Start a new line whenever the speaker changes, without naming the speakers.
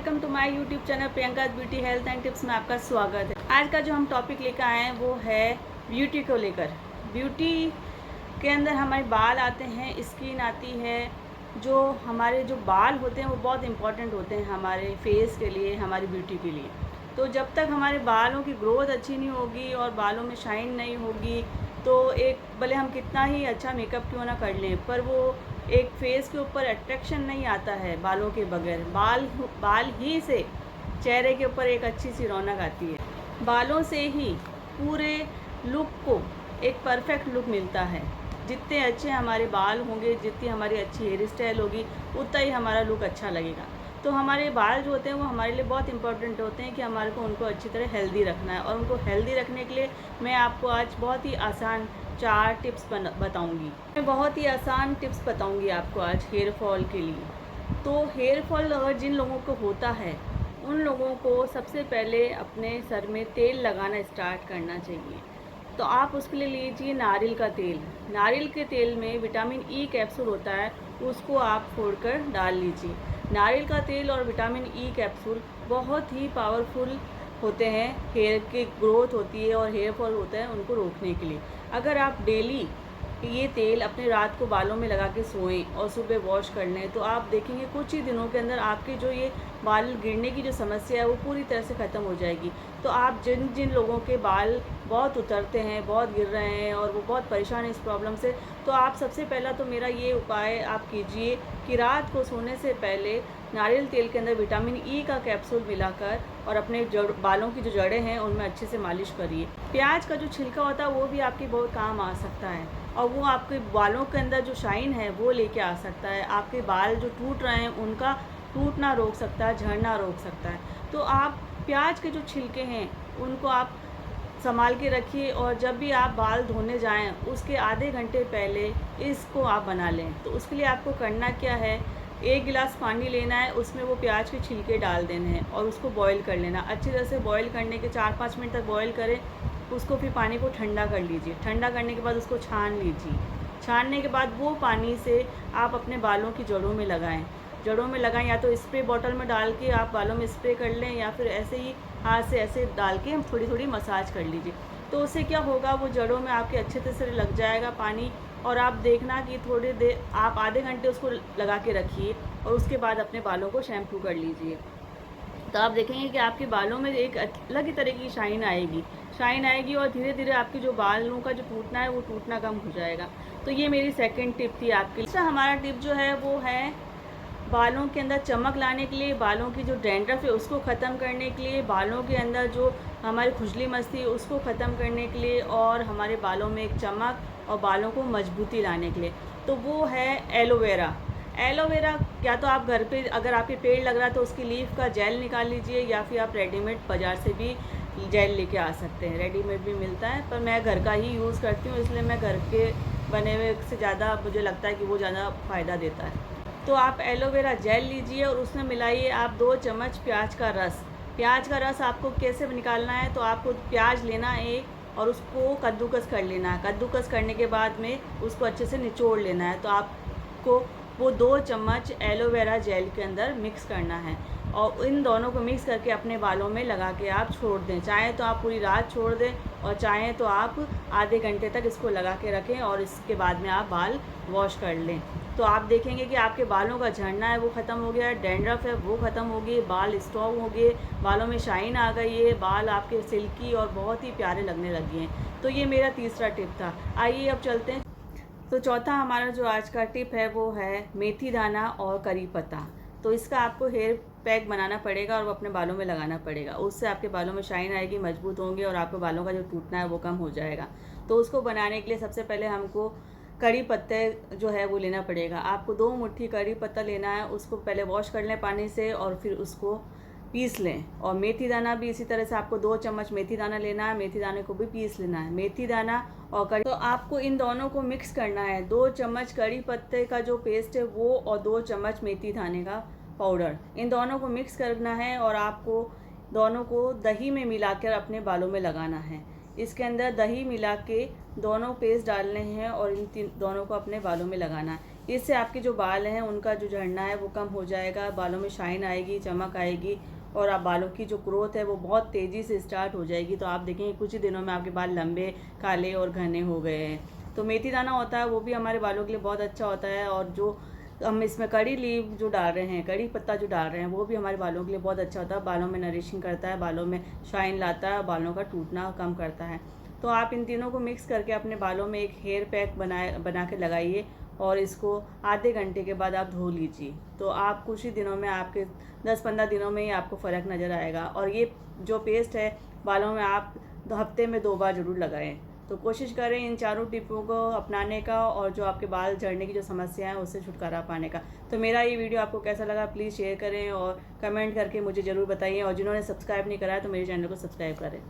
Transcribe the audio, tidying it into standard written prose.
Welcome to my YouTube channel Priyanka beauty health and tips में आपका स्वागत है। आज का जो हम टॉपिक लेकर आए हैं वो है ब्यूटी को लेकर। ब्यूटी के अंदर हमारे बाल आते हैं, स्किन आती है। जो हमारे जो बाल होते हैं वो बहुत इंपॉर्टेंट होते हैं हमारे फेस के लिए, हमारी ब्यूटी के लिए। तो जब तक हमारे बालों की ग्रोथ अच्छी नहीं होगी और बालों में शाइन नहीं होगी तो एक भले हम कितना ही अच्छा मेकअप क्यों ना कर लें, पर वो एक फेस के ऊपर अट्रैक्शन नहीं आता है बालों के बगैर। बाल ही से चेहरे के ऊपर एक अच्छी सी रौनक आती है। बालों से ही पूरे लुक को एक परफेक्ट लुक मिलता है। जितने अच्छे हमारे बाल होंगे, जितनी हमारी अच्छी हेयर स्टाइल होगी, उतना ही हमारा लुक अच्छा लगेगा। तो हमारे बाल जो होते हैं वो हमारे लिए बहुत इंपॉर्टेंट होते हैं कि हमारे को उनको अच्छी तरह हेल्दी रखना है। और उनको हेल्दी रखने के लिए मैं आपको आज बहुत ही आसान 4 टिप्स बताऊंगी। मैं बहुत ही आसान टिप्स बताऊंगी आपको आज हेयर फॉल के लिए। तो हेयर फॉल अगर जिन लोगों को होता है उन लोगों को सबसे पहले अपने सर में तेल लगाना स्टार्ट करना चाहिए। तो आप उसके लिए लीजिए नारियल का तेल। नारियल के तेल में विटामिन ई कैप्सूल होता है, उसको आप फोड़कर डाल लीजिए। नारियल का तेल और विटामिन ई कैप्सूल बहुत ही पावरफुल होते हैं, हेयर की ग्रोथ होती है और हेयर फॉल होता है उनको रोकने के लिए। अगर आप डेली ये तेल अपने रात को बालों में लगा के सोएं और सुबह वॉश कर लें तो आप देखेंगे कुछ ही दिनों के अंदर आपके जो ये बाल गिरने की जो समस्या है वो पूरी तरह से ख़त्म हो जाएगी। तो आप जिन जिन लोगों के बाल बहुत उतरते हैं, बहुत गिर रहे हैं और वो बहुत परेशान हैं इस प्रॉब्लम से, तो आप सबसे पहला तो मेरा ये उपाय आप कीजिए कि रात को सोने से पहले नारियल तेल के अंदर विटामिन ई का कैप्सूल मिलाकर और अपने बालों की जो जड़ें हैं उनमें अच्छे से मालिश करिए। प्याज का जो छिलका होता है वो भी आपके बहुत काम आ सकता है और वो आपके बालों के अंदर जो शाइन है वो लेके आ सकता है। आपके बाल जो टूट रहे हैं उनका टूटना रोक सकता है, झड़ना रोक सकता है। तो आप प्याज के जो छिलके हैं उनको आप संभाल के रखिए और जब भी आप बाल धोने जाएं उसके आधे घंटे पहले इसको आप बना लें। तो उसके लिए आपको करना क्या है, 1 गिलास पानी लेना है, उसमें वो प्याज के छिलके डाल देने हैं और उसको बॉईल कर लेना। अच्छी तरह से बॉईल करने के 4-5 मिनट तक बॉईल करें। उसको फिर पानी को ठंडा कर लीजिए। ठंडा करने के बाद उसको छान लीजिए। छानने के बाद वो पानी से आप अपने बालों की जड़ों में लगाएं। जड़ों में लगाएं, या तो स्प्रे बॉटल में डाल के आप बालों में स्प्रे कर लें या फिर ऐसे ही हाथ से ऐसे डाल के थोड़ी थोड़ी मसाज कर लीजिए। तो उससे क्या होगा, वो जड़ों में आपके अच्छे तरह से लग जाएगा पानी। और आप देखना कि थोड़ी देर आप आधे घंटे उसको लगा के रखिए और उसके बाद अपने बालों को शैम्पू कर लीजिए। तो आप देखेंगे कि आपके बालों में एक अलग ही तरह की शाइन आएगी और धीरे धीरे आपके जो बालों का जो टूटना है वो टूटना कम हो जाएगा। तो ये मेरी सेकंड टिप थी आपके लिए। दूसरा हमारा टिप जो है वो है बालों के अंदर चमक लाने के लिए, बालों की जो डैंड्रफ है उसको ख़त्म करने के लिए, बालों के अंदर जो हमारी खुजली मस्ती है उसको ख़त्म करने के लिए और हमारे बालों में एक चमक और बालों को मजबूती लाने के लिए। तो वो है एलोवेरा। एलोवेरा या तो आप घर पे अगर आपके पेड़ लग रहा है तो उसकी लीफ का जेल निकाल लीजिए या फिर आप रेडीमेड बाज़ार से भी जेल लेके आ सकते हैं। रेडीमेड भी मिलता है पर मैं घर का ही यूज़ करती हूँ, इसलिए मैं घर के बने हुए से ज़्यादा मुझे लगता है कि वो ज़्यादा फ़ायदा देता है। तो आप एलोवेरा जेल लीजिए और उसमें मिलाइए आप 2 चम्मच प्याज का रस। प्याज का रस आपको कैसे निकालना है, तो आपको प्याज लेना है एक और उसको कद्दूकस कर लेना है। कद्दूकस करने के बाद में उसको अच्छे से निचोड़ लेना है। तो आपको वो 2 चम्मच एलोवेरा जेल के अंदर मिक्स करना है और इन दोनों को मिक्स करके अपने बालों में लगा के आप छोड़ दें। चाहें तो आप पूरी रात छोड़ दें और चाहें तो आप आधे घंटे तक इसको लगा के रखें और इसके बाद में आप बाल वॉश कर लें। तो आप देखेंगे कि आपके बालों का झड़ना है वो ख़त्म हो गया है, डैंड्रफ है वो ख़त्म हो गई, बाल स्ट्रॉन्ग हो गए, बालों में शाइन आ गई है, बाल आपके सिल्की और बहुत ही प्यारे लगने लगे हैं। तो ये मेरा तीसरा टिप था। आइए अब चलते हैं। तो चौथा हमारा जो आज का टिप है वो है मेथी दाना और करी पत्ता। तो इसका आपको हेयर पैक बनाना पड़ेगा और वो अपने बालों में लगाना पड़ेगा। उससे आपके बालों में शाइन आएगी, मजबूत होंगे और आपके बालों का जो टूटना है वो कम हो जाएगा। तो उसको बनाने के लिए सबसे पहले हमको करी पत्ते जो है वो लेना पड़ेगा। आपको 2 मुट्ठी करी पत्ता लेना है, उसको पहले वॉश कर लें पानी से और फिर उसको पीस लें। और मेथी दाना भी इसी तरह से आपको 2 चम्मच मेथी दाना लेना है, मेथी दाने को भी पीस लेना है। मेथी दाना और करी, तो आपको इन दोनों को मिक्स करना है। 2 चम्मच करी पत्ते का जो पेस्ट है वो और 2 चम्मच मेथी दाने का पाउडर, इन दोनों को मिक्स करना है और आपको दोनों को दही में मिलाकर अपने बालों में लगाना है। इसके अंदर दही मिला के दोनों पेस्ट डालने हैं और इन दोनों को अपने बालों में लगाना है। इससे आपके जो बाल हैं उनका जो झड़ना है वो कम हो जाएगा, बालों में शाइन आएगी, चमक आएगी और आप बालों की जो ग्रोथ है वो बहुत तेज़ी से स्टार्ट हो जाएगी। तो आप देखेंगे कुछ ही दिनों में आपके बाल लंबे, काले और घने हो गए हैं। तो मेथी दाना होता है वो भी हमारे बालों के लिए बहुत अच्छा होता है, और जो हम इसमें कड़ी लीव जो डाल रहे हैं, कड़ी पत्ता जो डाल रहे हैं, वो भी हमारे बालों के लिए बहुत अच्छा होता है। बालों में नरिशिंग करता है, बालों में शाइन लाता है, बालों का टूटना कम करता है। तो आप इन तीनों को मिक्स करके अपने बालों में एक हेयर पैक बना के लगाइए और इसको आधे घंटे के बाद आप धो लीजिए। तो आप कुछ ही दिनों में, आपके 10-15 दिनों में ही आपको फ़र्क नज़र आएगा। और ये जो पेस्ट है बालों में आप हफ्ते में 2 बार ज़रूर लगाएं। तो कोशिश करें इन चारों टिप्पों को अपनाने का और जो आपके बाल झड़ने की जो समस्या है उससे छुटकारा पाने का। तो मेरा ये वीडियो आपको कैसा लगा प्लीज़ शेयर करें और कमेंट करके मुझे ज़रूर बताइए, और जिन्होंने सब्सक्राइब नहीं करा है तो मेरे चैनल को सब्सक्राइब करें।